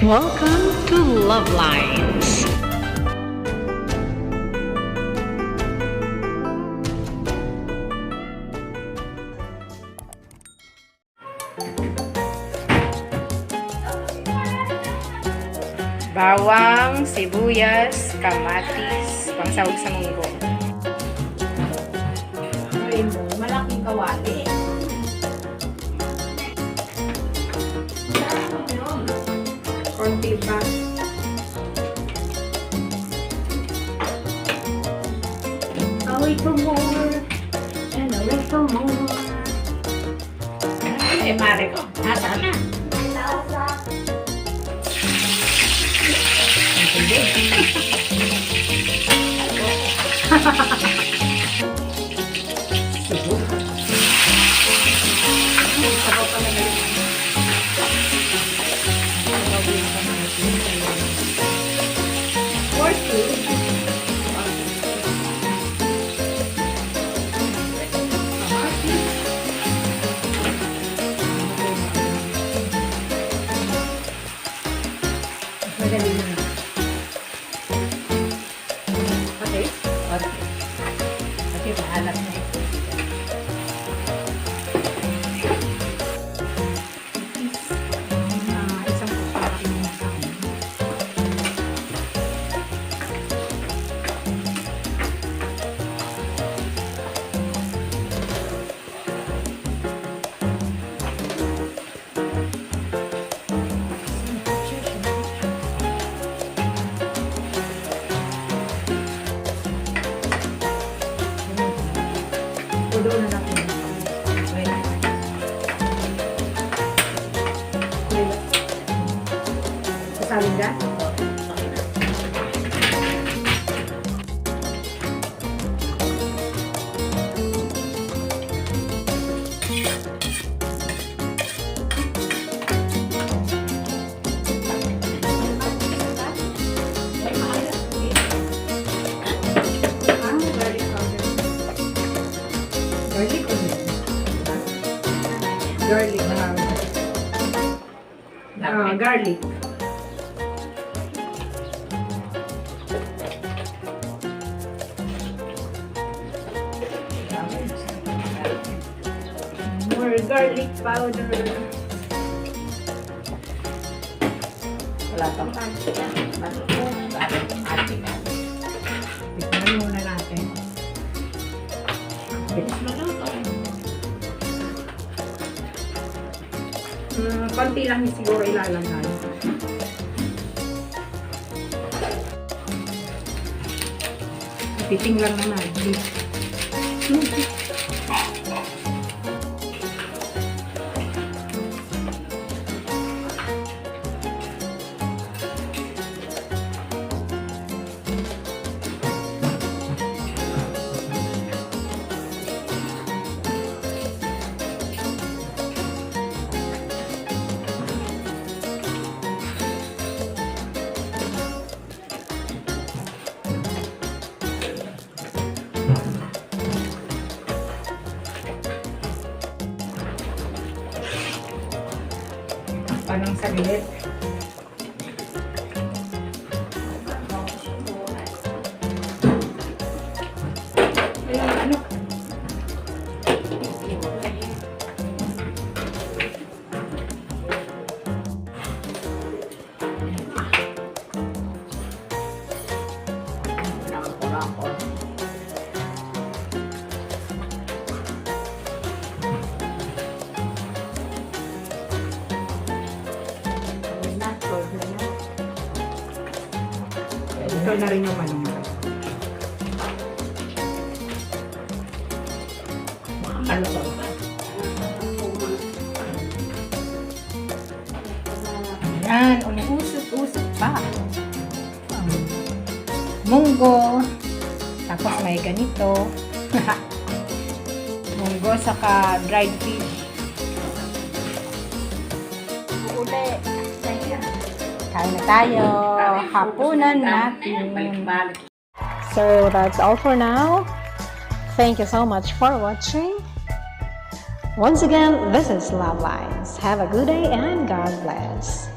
Welcome to LuvLiNes. Bawang, sibuyas, kamatis, pangsahog sa munggo. Malaking kawali. Konti pa. A little more. And a little more. Eh, mare ko. Nasa na? Madali na. Okay? Okay. Kasi maalat na ito. Isang kutsara ng kanin. Tulo na natin. Sasalin ka? Garlic o garlic. Garlic. More garlic powder. Wala pang kanto yan. Ating Tikman muna natin. bilis maluto. Konti lang siguro ilalagay. Titing lang naman. Panang saglit. Ano? Nakakura-kura. Ito na rin yung manok. Makakalito ba? Yan, umusot-usot pa. Munggo. Tapos may ganito. Munggo saka dried fish. Uli. Kain na tayo. Hapunan natin. Balik-balik. So that's all for now. Thank you so much for watching. Once again, this is LuvLiNes. Have a good day and God bless.